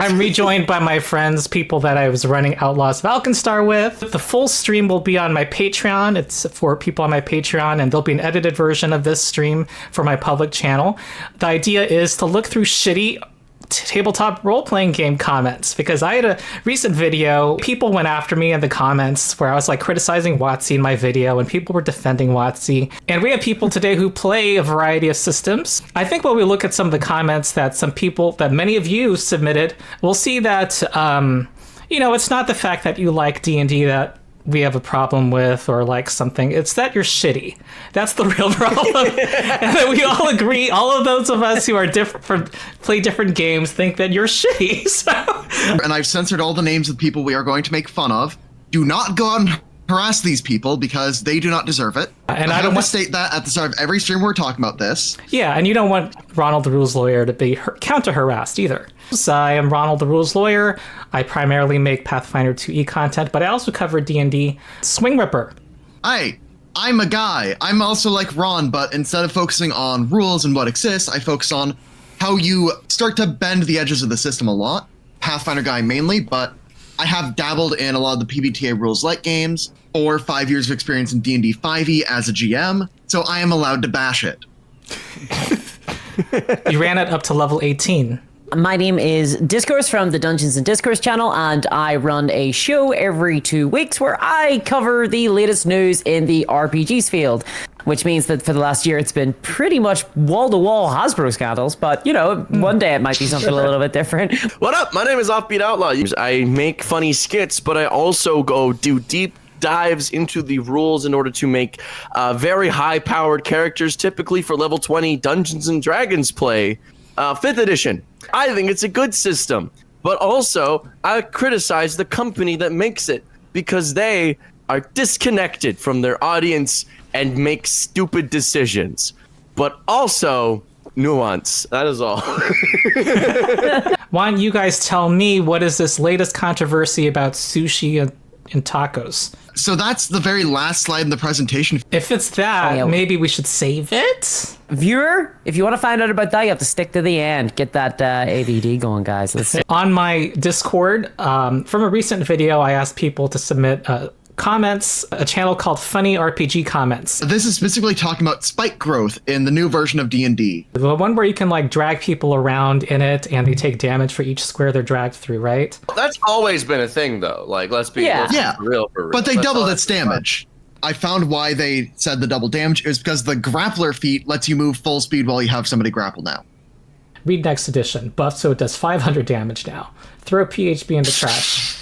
I'm rejoined by my friends, people that I was running Outlaws of Alkenstar with. The full stream will be on my Patreon. It's for people on my Patreon, and there'll be an edited version of this stream for my public channel. The idea is to look through shitty tabletop role-playing game comments, because I had a recent video, people went after me in the comments where I was like criticizing WotC in my video, and people were defending WotC. And we have people today who play a variety of systems. I think when we look at some of the comments that some people, that many of you submitted, we'll see that it's not the fact that you like D&D that we have a problem with, or like something. It's that you're shitty. That's the real problem. And that we all agree, all of those of us who are different, play different games, think that you're shitty. So. And I've censored all the names of people we are going to make fun of. Do not go and harass these people, because they do not deserve it. And I don't want to state that at the start of every stream we're talking about this. Yeah, and you don't want Ronald the Rules Lawyer to be counter-harassed either. So I am Ronald the Rules Lawyer. I primarily make Pathfinder 2e content, but I also cover D&D. Swing Ripper. Hi, I'm a guy. I'm also like Ron, but instead of focusing on rules and what exists, I focus on how you start to bend the edges of the system a lot. Pathfinder guy mainly, but I have dabbled in a lot of the PBTA rules-like games, or 5 years of experience in D&D 5e as a GM, so I am allowed to bash it. You ran it up to level 18. My name is Discourse from the Dungeons and Discourse channel, and I run a show every 2 weeks where I cover the latest news in the RPGs field, which means that for the last year it's been pretty much wall-to-wall Hasbro scandals, but, one day it might be something a little bit different. What up? My name is Offbeat Outlaw. I make funny skits, but I also go do deep dives into the rules in order to make very high-powered characters, typically for level 20 Dungeons and Dragons play. 5th edition. I think it's a good system, but also I criticize the company that makes it, because they are disconnected from their audience and make stupid decisions. But also nuance. That is all. Why don't you guys tell me, what is this latest controversy about sushi and tacos? So that's the very last slide in the presentation. If it's that, maybe we should save it? Viewer, if you want to find out about that, you have to stick to the end. Get that AVD going, guys. On my Discord, from a recent video, I asked people to submit comments, a channel called Funny RPG Comments. This is specifically talking about spike growth in the new version of D&D. The one where you can like drag people around in it and they take damage for each square they're dragged through, right? That's always been a thing, though. Like, let's be real for real. But they doubled its damage. I found why they said the double damage is because the grappler feat lets you move full speed while you have somebody grapple now. Read next edition. Buff so it does 500 damage now. Throw PHB in the trash.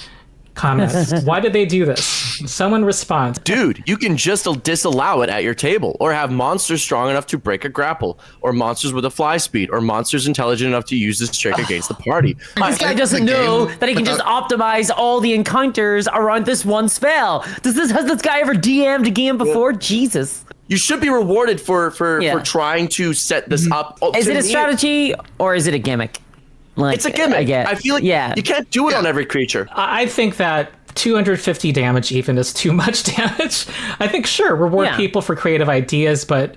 Comments. Why did they do this? Someone responds. Dude, you can just disallow it at your table, or have monsters strong enough to break a grapple, or monsters with a fly speed, or monsters intelligent enough to use this trick against the party. This guy doesn't know that he can just optimize all the encounters around this one spell. Has this guy ever DM'd a game before? Jesus. You should be rewarded for trying to set this up. Is it a strategy or is it a gimmick? Like, it's a gimmick. I feel like you can't do it on every creature. I think that 250 damage even is too much damage. I think, sure, reward people for creative ideas, but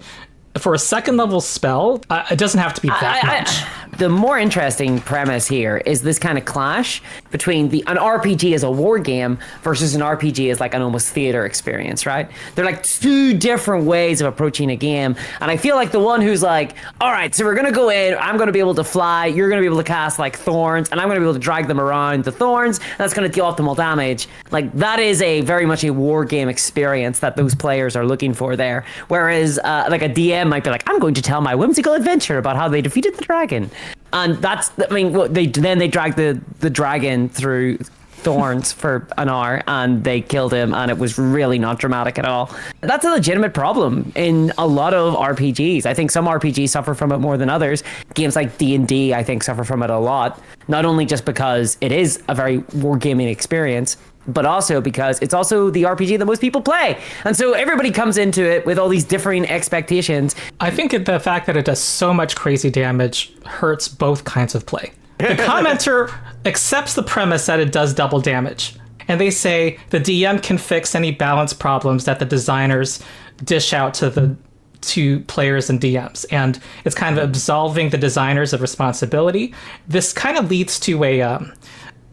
for a second level spell, it doesn't have to be that much. The more interesting premise here is this kind of clash between an RPG as a war game versus an RPG as like an almost theater experience, right? They're like two different ways of approaching a game. And I feel like the one who's like, all right, so we're going to go in, I'm going to be able to fly, you're going to be able to cast like thorns, and I'm going to be able to drag them around the thorns, and that's going to deal optimal damage. Like, that is very much a war game experience that those players are looking for there. Whereas like a DM might be like, I'm going to tell my whimsical adventure about how they defeated the dragon. And that's, I mean, they drag the dragon through thorns for an hour and they killed him, and it was really not dramatic at all. That's a legitimate problem in a lot of RPGs. I think some RPGs suffer from it more than others. Games like D&D, I think, suffer from it a lot. Not only just because it is a very wargaming experience, but also because it's also the RPG that most people play. And so everybody comes into it with all these differing expectations. I think the fact that it does so much crazy damage hurts both kinds of play. The commenter accepts the premise that it does double damage, and they say the DM can fix any balance problems that the designers dish out to the to players and DMs, and it's kind of absolving the designers of responsibility. This kind of leads to a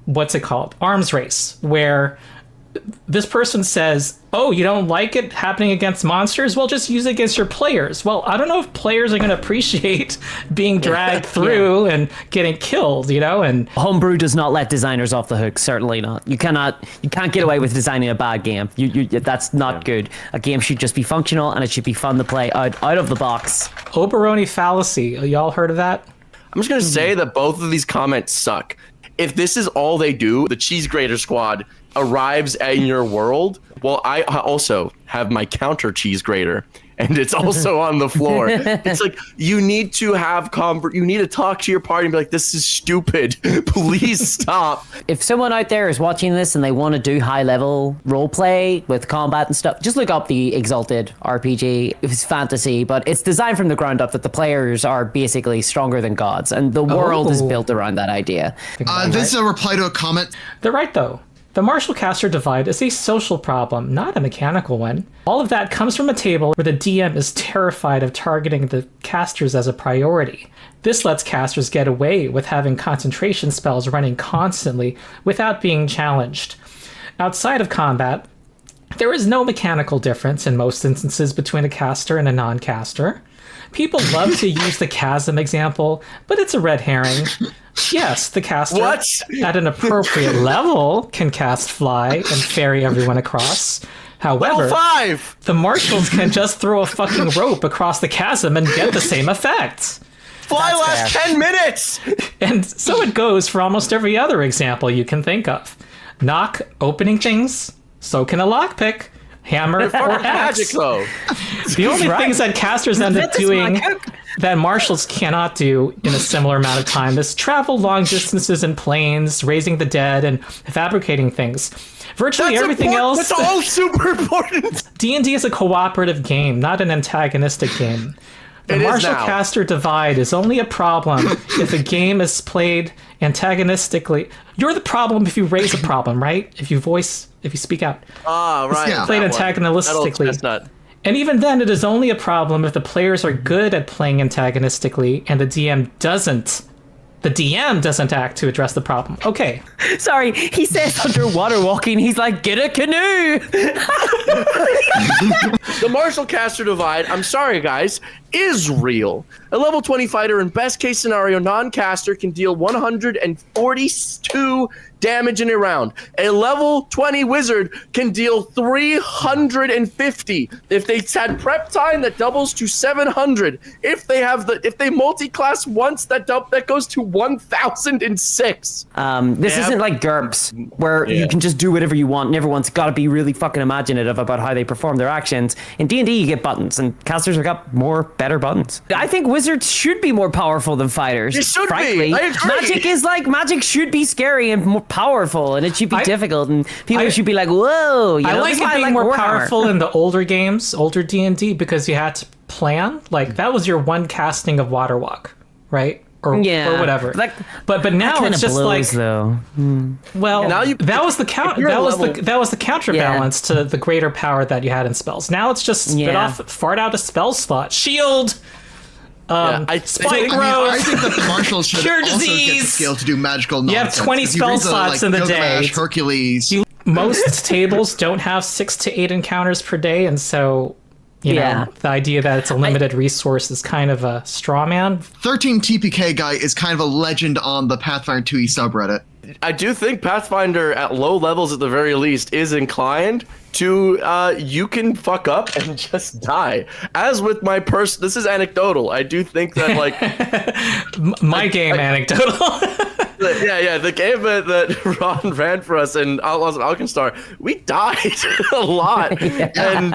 what's it called? Arms race, where this person says, oh, you don't like it happening against monsters? Well, just use it against your players. Well, I don't know if players are going to appreciate being dragged through and getting killed, you know? And Homebrew does not let designers off the hook. Certainly not. You can't get away with designing a bad game. That's not good. A game should just be functional, and it should be fun to play out of the box. Oberoni fallacy. Y'all heard of that? I'm just going to say that both of these comments suck. If this is all they do, the cheese grater squad arrives in your world. Well, I also have my counter cheese grater, and it's also on the floor. It's like, you need to have you need to talk to your party and be like, this is stupid. Please stop. If someone out there is watching this and they want to do high level role play with combat and stuff, just look up the Exalted RPG. It's fantasy, but it's designed from the ground up that the players are basically stronger than gods, and the world is built around that idea. This is a reply to a comment. They're right, though. The martial-caster divide is a social problem, not a mechanical one. All of that comes from a table where the DM is terrified of targeting the casters as a priority. This lets casters get away with having concentration spells running constantly without being challenged. Outside of combat, there is no mechanical difference in most instances between a caster and a non-caster. People love to use the chasm example, but it's a red herring. Yes, the caster at an appropriate level can cast fly and ferry everyone across. However, Level 5! The marshals can just throw a fucking rope across the chasm and get the same effect. Fly lasts 10 minutes! And so it goes for almost every other example you can think of. Knock, opening things, so can a lockpick. Hammer or axe. Magic, though. The only things that casters end up doing that marshals cannot do in a similar amount of time is travel long distances in planes, raising the dead, and fabricating things. Virtually everything else. That's all super important. D&D is a cooperative game, not an antagonistic game. The martial-caster divide is only a problem if a game is played antagonistically. You're the problem if you raise a problem, right? If you speak out. Ah, right. Yeah. Played antagonistically. And even then, it is only a problem if the players are good at playing antagonistically and the DM doesn't. The DM doesn't act to address the problem. Okay. Sorry, he says underwater walking, he's like, get a canoe! The martial caster divide, I'm sorry guys, is real. A level 20 fighter in best case scenario non-caster can deal 142 damage in a round. A level 20 wizard can deal 350. If they had prep time, that doubles to 700. If they multi-class once, that goes to 1006. This isn't like GURPS, where you can just do whatever you want and everyone's got to be really fucking imaginative about how they perform their actions. In D&D, you get buttons, and casters have got better buttons. I think wizards should be more powerful than fighters. They should frankly. be. I agree. Magic should be scary and more powerful, and it should be difficult, and people should be like, whoa. You know, I like it being more Warhammer. powerful in the older games, older D&D, because you had to plan. Like, that was your one casting of Waterwalk, right? Or whatever. But now it's just blows, though. Well, that was the counterbalance to the greater power that you had in spells. Now it's just fart out a spell slot. Shield. Spike growth. I think that the marshals should Cure also disease. get the skill to do magical nonsense. You have 20 spell slots in the day. Hercules. Most tables don't have 6 to 8 encounters per day, and so you know the idea that it's a limited resource is kind of a straw man. 13 TPK guy is kind of a legend on the Pathfinder 2e subreddit. I do think Pathfinder at low levels at the very least is inclined to you can fuck up and just die. As with my this is anecdotal. I do think that like my game anecdotal. The game that Ron ran for us in Outlaws of Alkenstar, we died a lot. And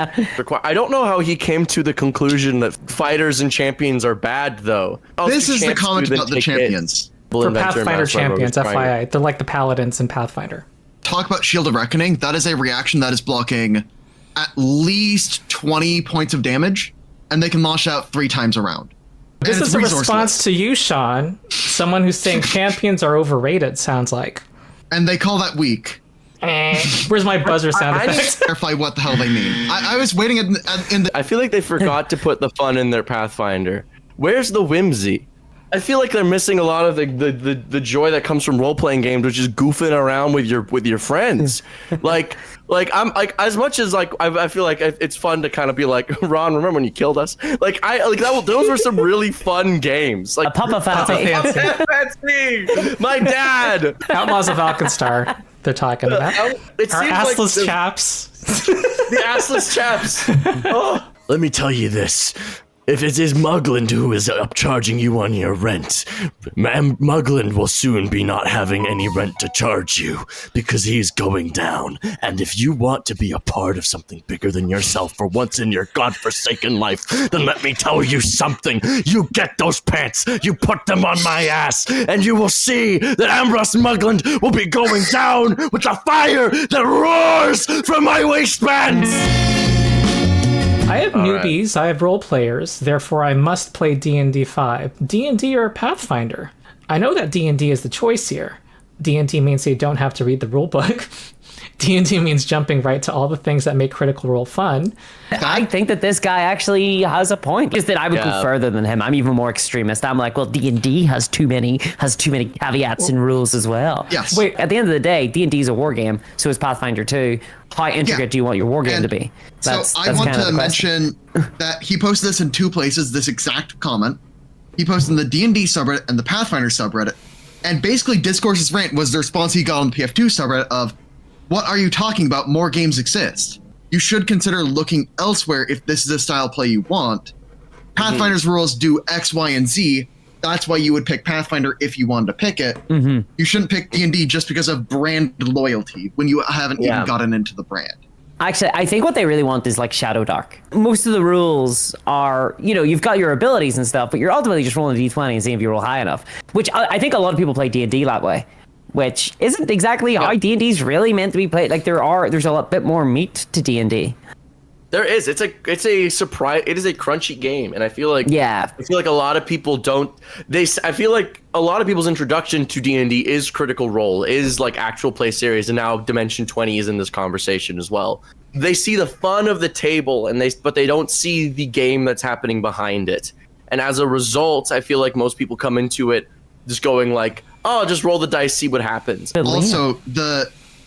I don't know how he came to the conclusion that fighters and champions are bad, though. This is the comment about the champions. For Pathfinder champions, FYI. They're like the paladins in Pathfinder. Talk about Shield of Reckoning. That is a reaction that is blocking at least 20 points of damage, and they can launch out 3 times around. This is a response to you, Sean. Someone who's saying champions are overrated, sounds like. And they call that weak. Where's my buzzer sound effect? Clarify what the hell they mean. I was waiting in the. I feel like they forgot to put the fun in their Pathfinder. Where's the whimsy? I feel like they're missing a lot of the joy that comes from role-playing games, which is goofing around with your friends. like I'm like, as much as like I feel like it's fun to kind of be like, Ron, remember when you killed us? Like those were some really fun games. Like Papa Fancy. Fancy. My dad. Outlaws of Alkenstar. They're talking about. It Our seems assless like chaps. the assless chaps. Oh. Let me tell you this. If it is Mugland who is upcharging you on your rent, Mugland will soon be not having any rent to charge you because he's going down. And if you want to be a part of something bigger than yourself for once in your godforsaken life, then let me tell you something. You get those pants, you put them on my ass, and you will see that Ambrose Mugland will be going down with the fire that roars from my waistbands. I have newbies, I have role players, therefore I must play D&D 5. D&D or Pathfinder? I know that D&D is the choice here. D&D means you don't have to read the rule book. D&D means jumping right to all the things that make Critical Role fun. I think that this guy actually has a point. Just that I would go further than him. I'm even more extremist. I'm like, well, D&D has too many caveats and rules as well. Yes. Wait, at the end of the day, D&D is a war game, so is Pathfinder 2. How intricate do you want your war game to be? That's I want to mention that he posted this in two places, this exact comment. He posted in the D&D subreddit and the Pathfinder subreddit. And basically Discourse's rant was the response he got on the PF2 subreddit of, what are you talking about? More games exist. You should consider looking elsewhere if this is a style play you want. Pathfinder's rules do X, Y, and Z. That's why you would pick Pathfinder if you wanted to pick it. You shouldn't pick D&D just because of brand loyalty when you haven't even gotten into the brand. Actually, I think what they really want is like Shadow Dark. Most of the rules are, you've got your abilities and stuff, but you're ultimately just rolling a d20 and seeing if you roll high enough. Which I think a lot of people play D&D that way. Which isn't exactly how D&D's really meant to be played. Like there's a lot bit more meat to D&D. There is. It's a surprise. It is a crunchy game, and I feel like a lot of people don't. I feel like a lot of people's introduction to D&D is Critical Role, is like actual play series, and now Dimension 20 is in this conversation as well. They see the fun of the table, but they don't see the game that's happening behind it. And as a result, I feel like most people come into it just going like, oh, just roll the dice, see what happens. Also,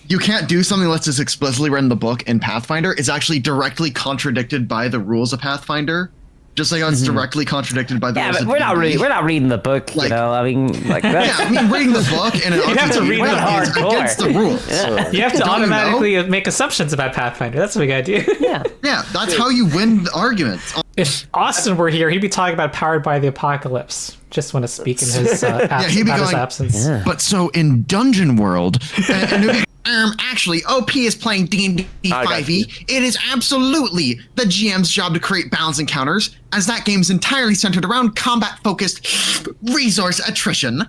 you can't do something that's just explicitly written in the book in Pathfinder is actually directly contradicted by the rules of Pathfinder. Just like it's directly contradicted by the rules of we're not reading the book, like, I mean, like that. Yeah, I mean, reading the book in an have to read it is against the rules. You have to automatically make assumptions about Pathfinder. That's what we gotta do. Yeah, that's how you win the arguments. If Austin were here, he'd be talking about Powered by the Apocalypse. Just want to speak in his, he'd be going, absence. Yeah. But so in Dungeon World, and it'd be, actually, OP is playing D&D 5e. It is absolutely the GM's job to create balance encounters, as that game is entirely centered around combat-focused resource attrition.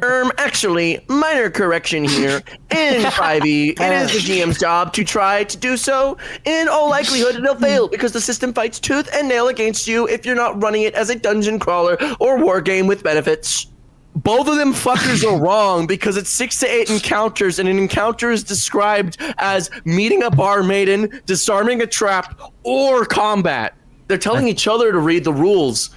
Actually, minor correction here. In 5e, it is the GM's job to try to do so. In all likelihood, they'll fail because the system fights tooth and nail against you if you're not running it as a dungeon crawler or war game with benefits. Both of them fuckers are wrong because it's 6 to 8 encounters, and an encounter is described as meeting a bar maiden, disarming a trap, or combat. They're telling each other to read the rules,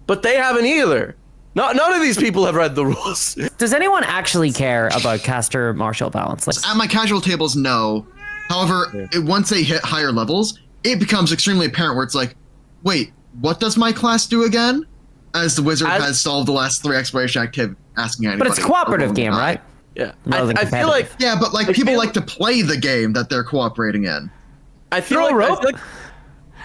but they haven't either. None of these people have read the rules. Does anyone actually care about caster martial balance? At my casual tables, no. However, once they hit higher levels, it becomes extremely apparent where it's like, wait, what does my class do again? As the wizard has solved the last 3 exploration activities, asking anybody. But it's a cooperative game, right? Yeah. I feel like... Yeah, but like people like to play the game that they're cooperating in. I feel like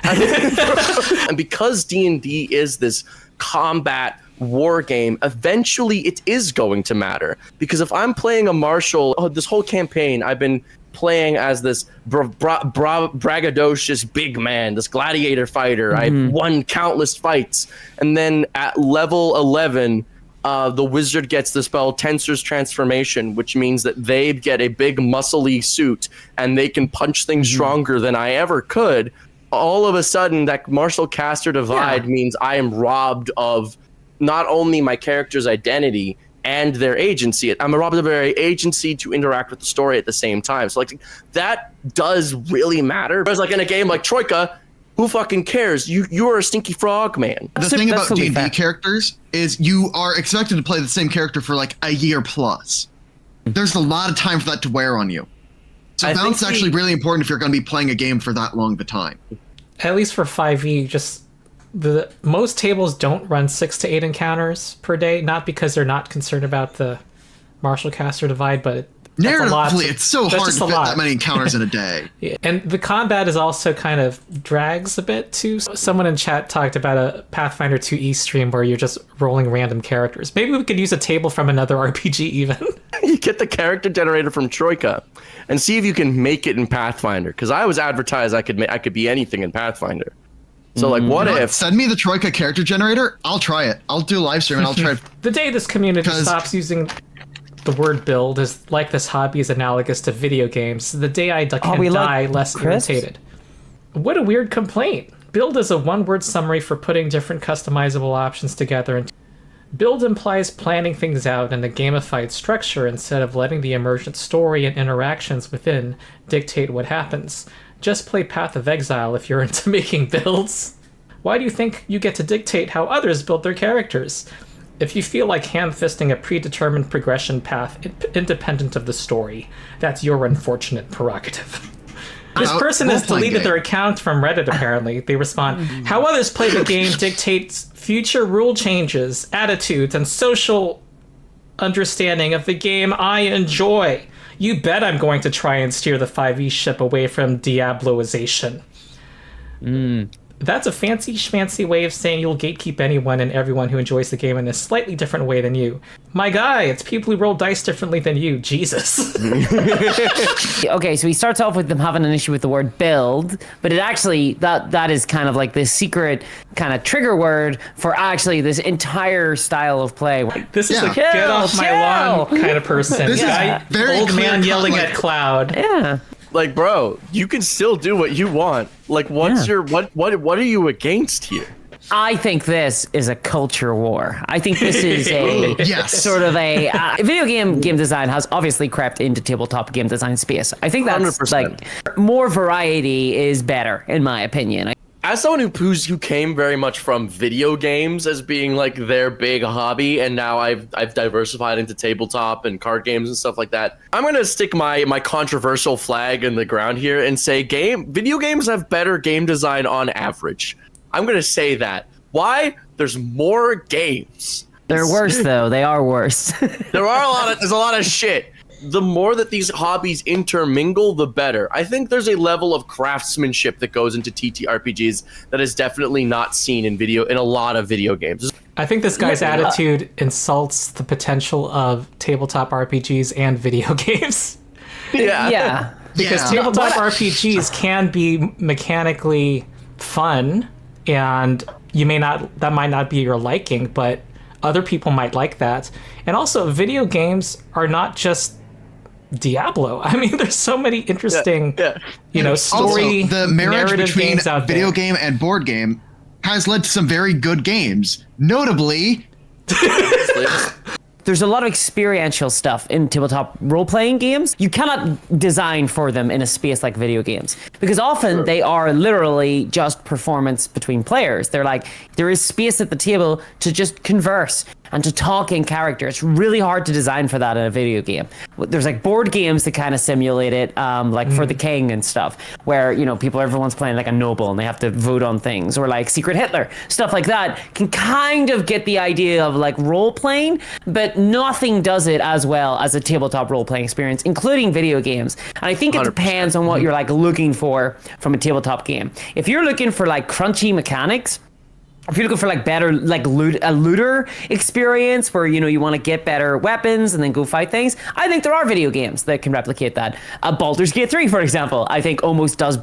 and because D&D is this combat war game, eventually it is going to matter. Because if I'm playing a martial, this whole campaign, I've been playing as this braggadocious big man, this gladiator fighter. I've won countless fights. And then at level 11, the wizard gets the spell Tensor's Transformation, which means that they get a big muscly suit and they can punch things stronger than I ever could. All of a sudden, that martial caster divide means I am robbed of not only my character's identity, and their agency. I'm robbed of their agency to interact with the story at the same time. So like that does really matter. Whereas like in a game like Troika, who fucking cares? You are a stinky frog, man. The thing about D&D characters is you are expected to play the same character for like a year plus. There's a lot of time for that to wear on you. So balance is actually really important if you're going to be playing a game for that long of a time. At least for 5e, just most tables don't run 6 to 8 encounters per day, not because they're not concerned about the martial caster divide, but narratively, it's so hard to fit that many encounters in a day. Yeah. And the combat is also kind of drags a bit too. Someone in chat talked about a Pathfinder 2e stream where you're just rolling random characters. Maybe we could use a table from another RPG even. You get the character generator from Troika and see if you can make it in Pathfinder. Because I was advertised I could be anything in Pathfinder. So like, what if? Send me the Troika character generator. I'll try it. I'll do a live stream and I'll try it. The day this community stops using the word build is like this hobby is analogous to video games. The day I can die less irritated. What a weird complaint. Build is a one-word summary for putting different customizable options together. Build implies planning things out in a gamified structure instead of letting the emergent story and interactions within dictate what happens. Just play Path of Exile if you're into making builds. Why do you think you get to dictate how others build their characters? If you feel like ham-fisting a predetermined progression path independent of the story, that's your unfortunate prerogative. This person has deleted their account from Reddit, apparently. They respond, how others play the game dictates future rule changes, attitudes, and social understanding of the game I enjoy. You bet I'm going to try and steer the 5e ship away from Diabloization. That's a fancy schmancy way of saying you'll gatekeep anyone and everyone who enjoys the game in a slightly different way than you. My guy, it's people who roll dice differently than you. Jesus. Okay, so he starts off with them having an issue with the word build, but it actually, that is kind of like this secret kind of trigger word for actually this entire style of play. This is a get off my lawn kind of person. This is very old man yelling at cloud. Yeah. Like, bro, you can still do what you want. Like, what's your what are you against here? I think this is a culture war. I think this is a sort of a video game design has obviously crept into tabletop game design space. I think that's 100%. Like more variety is better in my opinion. As someone who came very much from video games as being like their big hobby, and now I've diversified into tabletop and card games and stuff like that, I'm gonna stick my controversial flag in the ground here and say video games have better game design on average. I'm gonna say that. Why? There's more games. They're worse though. They are worse. There's a lot of shit. The more that these hobbies intermingle, the better. I think there's a level of craftsmanship that goes into TTRPGs that is definitely not seen in a lot of video games. I think this guy's attitude insults the potential of tabletop RPGs and video games. Yeah. Because tabletop RPGs can be mechanically fun, and that might not be your liking, but other people might like that. And also, video games are not just Diablo. I mean, there's so many interesting, story, also, the marriage between games out video there. game and board game has led to some very good games. Notably, there's a lot of experiential stuff in tabletop role-playing games. You cannot design for them in a space like video games because often they are literally just performance between players. They're like, there is space at the table to just converse and to talk in character. It's really hard to design for that in a video game. There's like board games that kind of simulate it, like For the King and stuff, where, everyone's playing like a noble and they have to vote on things, or like Secret Hitler, stuff like that can kind of get the idea of like role-playing, but nothing does it as well as a tabletop role-playing experience, including video games. And I think it depends on what you're like looking for from a tabletop game. If you're looking for like crunchy mechanics, if you're looking for like better, like a looter experience where, you want to get better weapons and then go fight things, I think there are video games that can replicate that. Baldur's Gate 3, for example, I think almost does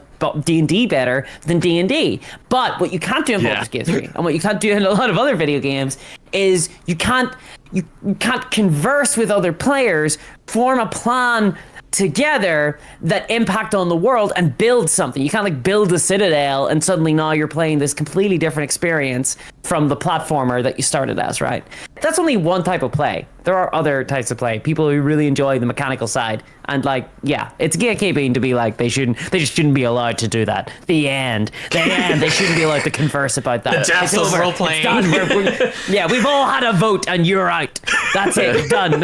D&D better than D&D. But what you can't do in Baldur's Gate 3, and what you can't do in a lot of other video games, is you can't converse with other players, form a plan together that impact on the world and build something. You kind of like build a citadel, and suddenly now you're playing this completely different experience from the platformer that you started as, right? That's only one type of play. There are other types of play. People who really enjoy the mechanical side, and like, yeah, it's gatekeeping to be like they just shouldn't be allowed to do that. The end. They shouldn't be allowed to converse about that. The death of role playing. Yeah, we've all had a vote, and you're out. That's it. Done.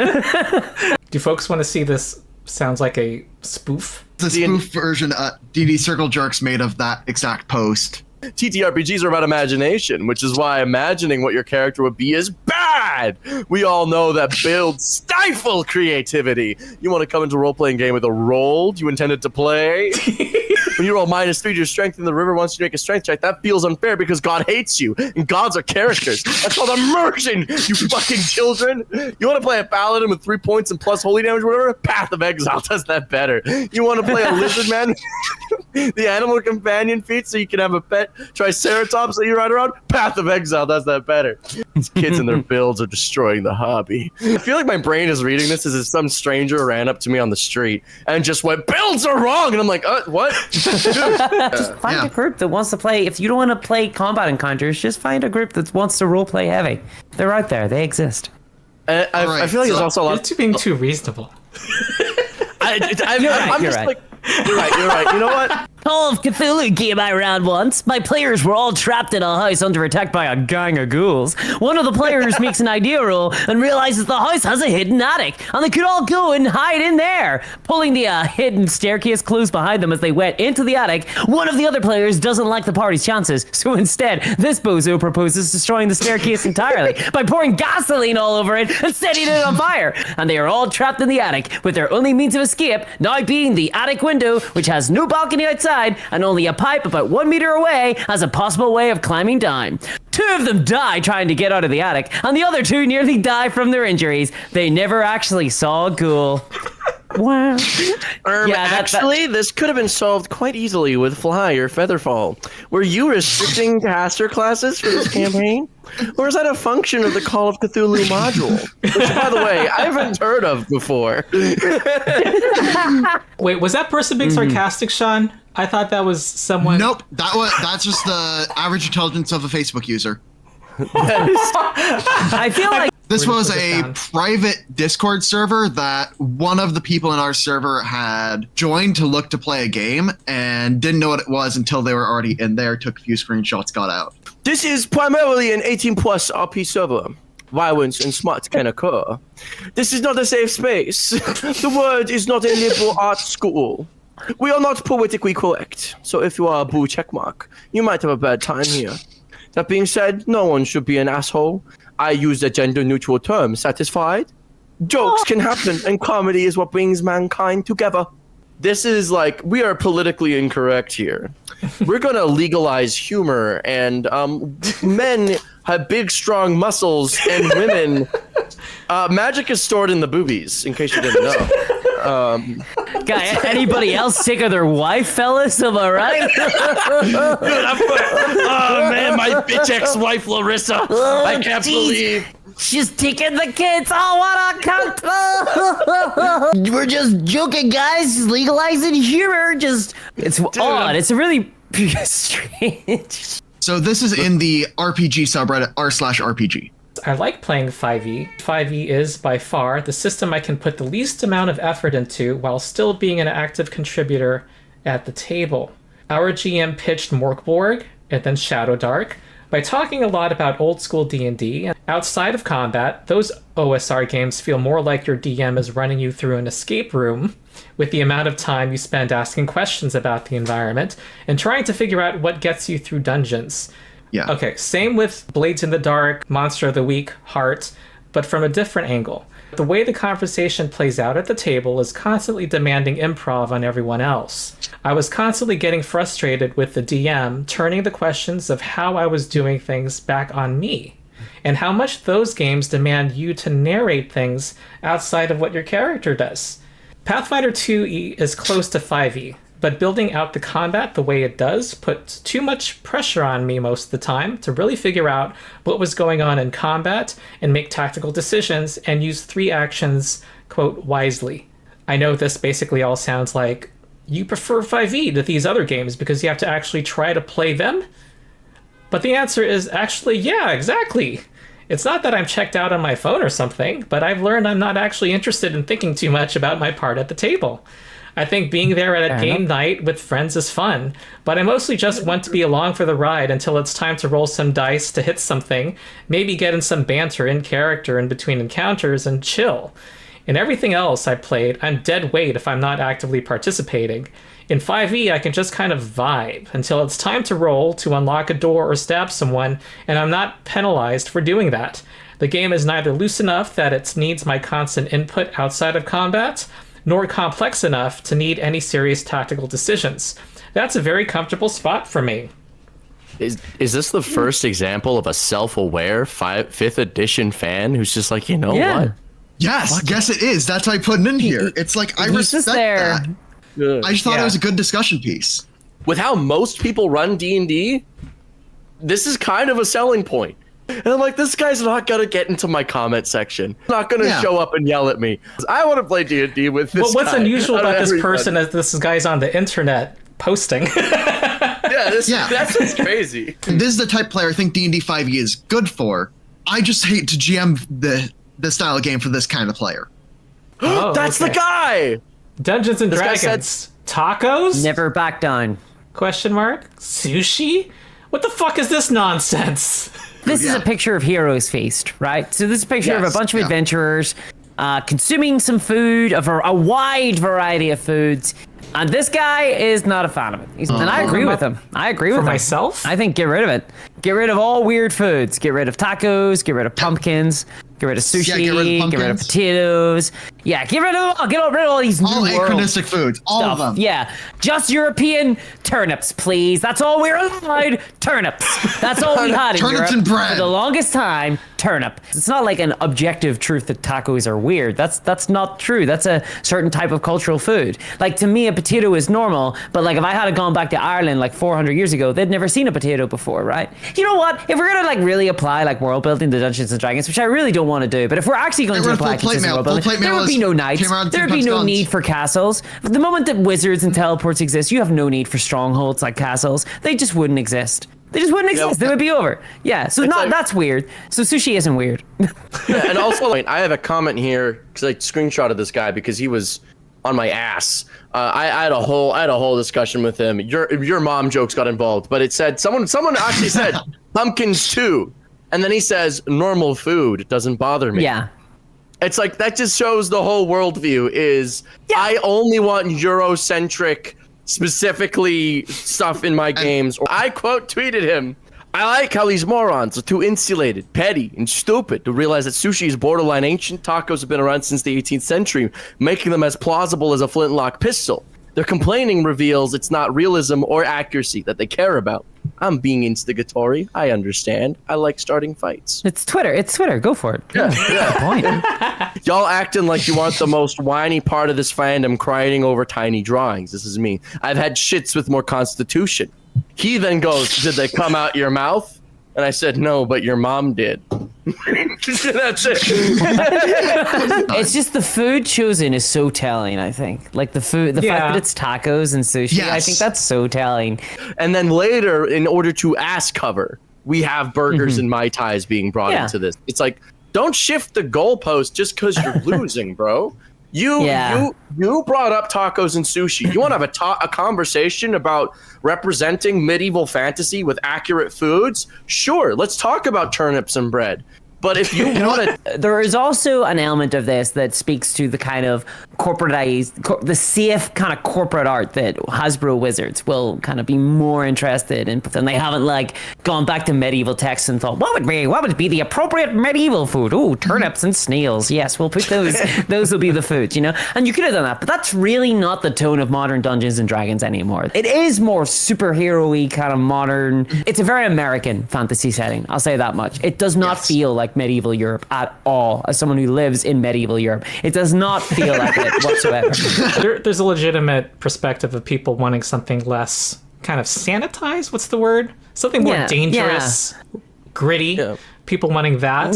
Do folks want to see this? Sounds like a spoof. The spoof version, DD Circle Jerks made of that exact post. TTRPGs are about imagination, which is why imagining what your character would be is bad. We all know that builds stifle creativity. You want to come into a role-playing game with a roll you intended to play? When you roll -3 to your strength in the river once you make a strength check, that feels unfair because God hates you, and gods are characters. That's called immersion, you fucking children. You want to play a paladin with 3 points and plus holy damage or whatever? Path of Exile does that better. You want to play a lizard man? The animal companion feat so you can have a pet triceratops that you ride around? Path of Exile does that better. These kids and their builds are destroying the hobby. I feel like my brain is reading this as if some stranger ran up to me on the street and just went, builds are wrong! And I'm like, what? Just find a group that wants to play. If you don't want to play combat encounters, just find a group that wants to roleplay heavy. They're out there. They exist. I feel like there's also a lot. You're being too reasonable. I'm You're just right. like, you're right. You know what? Call of Cthulhu came around once. My players were all trapped in a house under attack by a gang of ghouls. One of the players makes an idea roll and realizes the house has a hidden attic, and they could all go and hide in there. Pulling the hidden staircase closed behind them as they went into the attic, one of the other players doesn't like the party's chances, so instead, this bozo proposes destroying the staircase entirely by pouring gasoline all over it and setting it on fire. And they are all trapped in the attic, with their only means of escape now being the attic window, which has no balcony outside and only a pipe about 1 meter away as a possible way of climbing down. 2 of them die trying to get out of the attic, and the other 2 nearly die from their injuries. They never actually saw a ghoul. Wow. Actually, this could have been solved quite easily with Fly or Featherfall. Were you restricting caster classes for this campaign? Or is that a function of the Call of Cthulhu module? Which, by the way, I haven't heard of before. Wait, was that person being sarcastic, Sean? I thought that was someone. Nope, that's just the average intelligence of a Facebook user. I feel like This Where was did you put it a down? private Discord server that one of the people in our server had joined to look to play a game and didn't know what it was until they were already in there, took a few screenshots, got out. This is primarily an 18-plus RP server. Violence and smut can occur. This is not a safe space. The word is not a liberal arts school. We are not politically correct, so if you are a blue checkmark, you might have a bad time here. That being said, no one should be an asshole. I used a gender-neutral term. Satisfied? Jokes can happen, and comedy is what brings mankind together. This is like, we are politically incorrect here. We're gonna legalize humor, and men have big, strong muscles, and women... magic is stored in the boobies, in case you didn't know. Guy, anybody else sick of their wife, fellas? Am I right? Oh man, my bitch ex-wife Larissa. I can't believe. She's taking the kids. Oh, what a cunt! We're just joking, guys. Just legalizing humor. It's odd. It's really strange. So this is in the RPG subreddit r/RPG. I like playing 5e. 5e is, by far, the system I can put the least amount of effort into while still being an active contributor at the table. Our GM pitched Morkborg and then Shadowdark by talking a lot about old school D&D. Outside of combat, those OSR games feel more like your DM is running you through an escape room with the amount of time you spend asking questions about the environment and trying to figure out what gets you through dungeons. Yeah. Okay, same with Blades in the Dark, Monster of the Week, Heart, but from a different angle. The way the conversation plays out at the table is constantly demanding improv on everyone else. I was constantly getting frustrated with the DM turning the questions of how I was doing things back on me, and how much those games demand you to narrate things outside of what your character does. Pathfinder 2e is close to 5e, but building out the combat the way it does puts too much pressure on me most of the time to really figure out what was going on in combat and make tactical decisions and use 3 actions, quote, wisely. I know this basically all sounds like you prefer 5e to these other games because you have to actually try to play them. But the answer is actually, yeah, exactly. It's not that I'm checked out on my phone or something, but I've learned I'm not actually interested in thinking too much about my part at the table. I think being there at a game night with friends is fun, but I mostly just want to be along for the ride until it's time to roll some dice to hit something, maybe get in some banter in character in between encounters, and chill. In everything else I played, I'm dead weight if I'm not actively participating. In 5e, I can just kind of vibe until it's time to roll to unlock a door or stab someone, and I'm not penalized for doing that. The game is neither loose enough that it needs my constant input outside of combat, nor complex enough to need any serious tactical decisions. That's a very comfortable spot for me. Is this the first example of a self-aware 5th edition fan who's just like, you know what? Yes, it is. That's why I put it in here. It's like, I respect that. I just thought it was a good discussion piece. With how most people run D&D, this is kind of a selling point. And I'm like, this guy's not gonna get into my comment section. Not gonna show up and yell at me. I want to play D&D with this What's guy. unusual about this person is this guy's on the internet posting. That's just crazy. This is the type of player I think D&D 5e is good for. I just hate to GM the style of game for this kind of player. That's the guy! Dungeons and This guy Dragons. Tacos? Never back down. Question mark? Sushi? What the fuck is this nonsense? This is a picture of Heroes Feast, right? So this is a picture of a bunch of adventurers consuming some food, a wide variety of foods. And this guy is not a fan of it. And I agree with him. I agree with him. For myself? I think get rid of it. Get rid of all weird foods. Get rid of tacos. Get rid of pumpkins. Get rid of sushi. Get rid of potatoes. Yeah, get rid of all these new all anachronistic foods. All stuff. of them. Yeah, just European turnips, please. That's all we're allowed. Turnips. That's all we had in Turnips Europe and bread. for the longest time. Turnip. It's not like an objective truth that tacos are weird. That's not true. That's a certain type of cultural food. Like, to me, a potato is normal, but like if I had gone back to Ireland like 400 years ago, they'd never seen a potato before, right? You know what? If we're gonna like really apply like world building to Dungeons and Dragons, which I really don't want to do, but if we're actually going to apply consistent world building, there would be no knights. There would be no need for castles. The moment that wizards and teleports exist, you have no need for strongholds like castles. They just wouldn't exist. They just wouldn't exist. They would be over. Yeah, so that's weird. So sushi isn't weird. Yeah, and also, like, I have a comment here because I screenshotted this guy because he was on my ass. I had a whole discussion with him. Your mom jokes got involved, but it said someone actually said pumpkins too, and then he says normal food doesn't bother me. Yeah. It's like that just shows the whole worldview is I only want Eurocentric, specifically stuff in my games. Or I quote tweeted him, I like how these morons are too insulated, petty, and stupid to realize that sushi is borderline ancient. Tacos have been around since the 18th century, making them as plausible as a flintlock pistol. Their complaining reveals it's not realism or accuracy that they care about. I'm being instigatory. I understand. I like starting fights. It's Twitter. Go for it. Yeah. Point. Y'all acting like you want the most whiny part of this fandom crying over tiny drawings. This is me. I've had shits with more constitution. He then goes, did they come out your mouth? And I said, no, but your mom did. That's it. It's just the food chosen is so telling, I think. Like the fact that it's tacos and sushi, I think that's so telling. And then later, in order to ass cover, we have burgers and Mai Tais being brought into this. It's like, don't shift the goalpost just because you're losing, bro. You brought up tacos and sushi. You want to have a conversation about representing medieval fantasy with accurate foods? Sure, let's talk about turnips and bread. But if you want to... There is also an element of this that speaks to the kind of the safe kind of corporate art that Hasbro Wizards will kind of be more interested in. And they haven't like gone back to medieval texts and thought, what would be the appropriate medieval food? Oh, turnips and snails. Yes, we'll put those. Those will be the foods, you know? And you could have done that, but that's really not the tone of modern Dungeons and Dragons anymore. It is more superhero-y kind of modern. It's a very American fantasy setting. I'll say that much. It does not feel like medieval Europe at all. As someone who lives in medieval Europe, it does not feel like it whatsoever. There's a legitimate perspective of people wanting something less kind of sanitized. What's the word? Something more dangerous, gritty. people wanting that.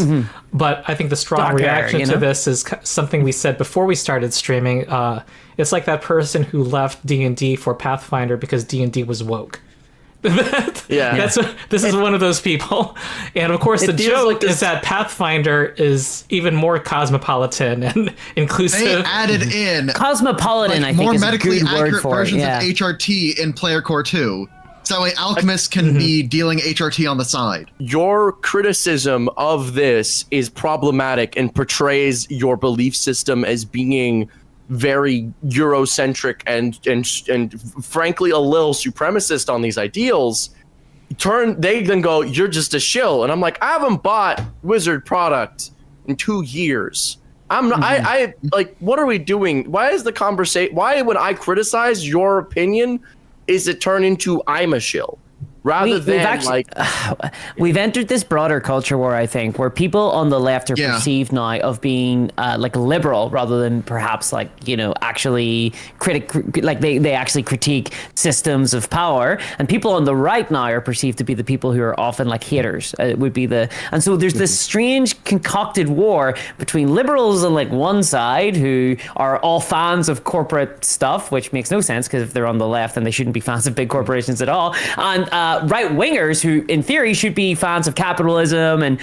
But I think the strong reaction to this is something we said before we started streaming. It's like that person who left D&D for Pathfinder because D&D was woke. This is one of those people. And of course, the joke is that Pathfinder is even more cosmopolitan and inclusive. They added in cosmopolitan, I think, more is medically a good word accurate for versions it. of HRT in Player Core 2. So that way alchemists can be dealing HRT on the side. Your criticism of this is problematic and portrays your belief system as being very Eurocentric and frankly a little supremacist on these ideals. They then go, you're just a shill, and I'm like, I haven't bought Wizard product in 2 years. I'm not, I like, what are we doing? Why is the conversation? Why when I criticize your opinion, is it turn into I'm a shill? Rather than we've entered this broader culture war, I think, where people on the left are perceived now of being like liberal rather than perhaps like, you know, actually they actually critique systems of power, and people on the right now are perceived to be the people who are often like haters. And so there's this strange concocted war between liberals on like one side who are all fans of corporate stuff, which makes no sense because if they're on the left then they shouldn't be fans of big corporations at all, and right-wingers who in theory should be fans of capitalism and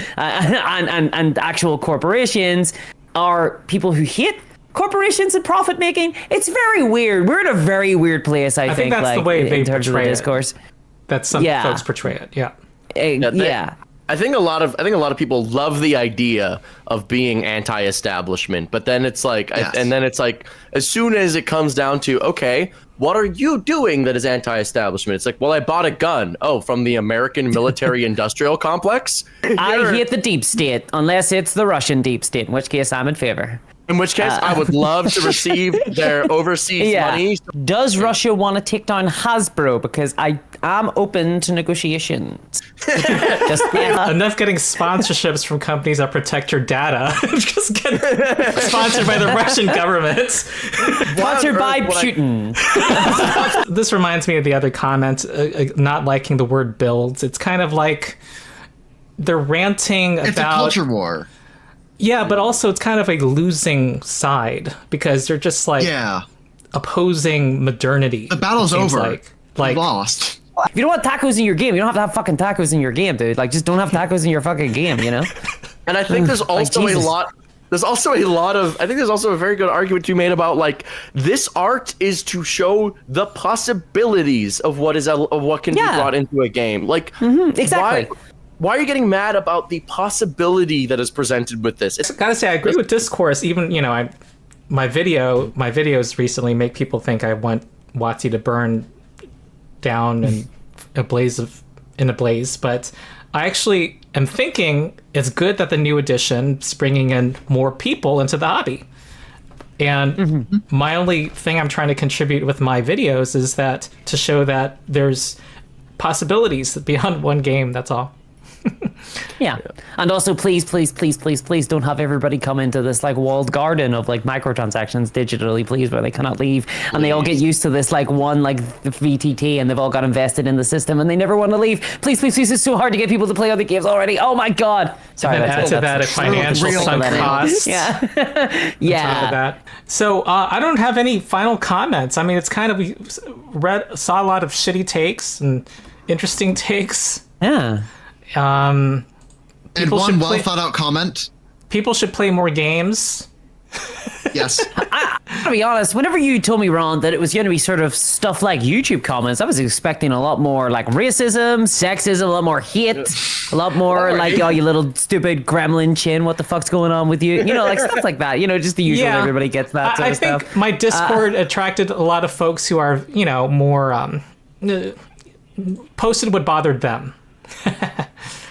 actual corporations are people who hate corporations and profit making. It's very weird. We're in a very weird place, I think that's like, the way they in terms of the discourse. That's some folks portray it. I think a lot of people love the idea of being anti-establishment, but then it's like, as soon as it comes down to, okay, what are you doing that is anti-establishment? It's like, well, I bought a gun. Oh, from the American military-industrial complex? I hate the deep state, unless it's the Russian deep state, in which case I'm in favor. In which case, I would love to receive their overseas money. Does Russia want to take down Hasbro? Because I am open to negotiations. Enough getting sponsorships from companies that protect your data. Just get sponsored by the Russian government. Sponsored by Putin. This reminds me of the other comment, not liking the word builds. It's kind of like they're ranting about... It's a culture war. Yeah, but also it's kind of a losing side because they're just like opposing modernity. The battle's over. Like lost. If you don't want tacos in your game, you don't have to have fucking tacos in your game, dude. Like, just don't have tacos in your fucking game, you know? And I think there's also a lot... There's also a very good argument to be made about, like, this art is to show the possibilities of what can be brought into a game. Like, exactly. Why are you getting mad about the possibility that is presented with this? I gotta say, I agree with discourse. Even, you know, my videos recently make people think I want WotC to burn down in a blaze, but I actually am thinking it's good that the new edition is bringing in more people into the hobby. And my only thing I'm trying to contribute with my videos is that to show that there's possibilities beyond one game. That's all. Yeah. And also, please don't have everybody come into this like walled garden of like microtransactions digitally, please, where they cannot leave. And they all get used to this like one like VTT and they've all got invested in the system and they never want to leave. Please, it's so hard to get people to play other games already. Oh my God. Sorry. And then add to that a financial sunk cost. Yeah. Top of that. So I don't have any final comments. I mean, it's kind of, we saw a lot of shitty takes and interesting takes. Yeah. And one well thought out comment. People should play more games. Yes. I gotta be honest, whenever you told me, Ron, that it was going to be sort of stuff like YouTube comments, I was expecting a lot more like racism, sexism, a lot more hate, a lot more like, oh, you little stupid gremlin chin, what the fuck's going on with you? You know, like stuff like that. You know, just the usual, everybody gets that sort of stuff. I think my Discord attracted a lot of folks who are, you know, more posted what bothered them.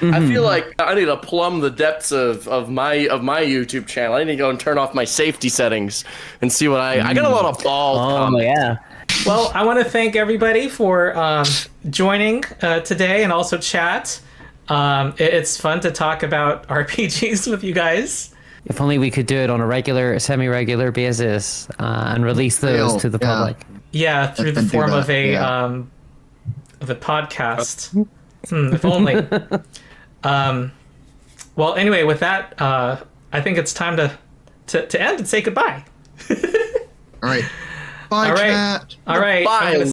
I feel like I need to plumb the depths of my YouTube channel. I need to go and turn off my safety settings and see what I got a lot of bald comments. Yeah. Well, I want to thank everybody for joining today and also chat. It's fun to talk about RPGs with you guys. If only we could do it on a regular, semi-regular basis and release those to the public. Yeah, through the form of a podcast. If only. Well, anyway, with that, I think it's time to end and say goodbye. All right. Bye, All right. chat. All right. Bye.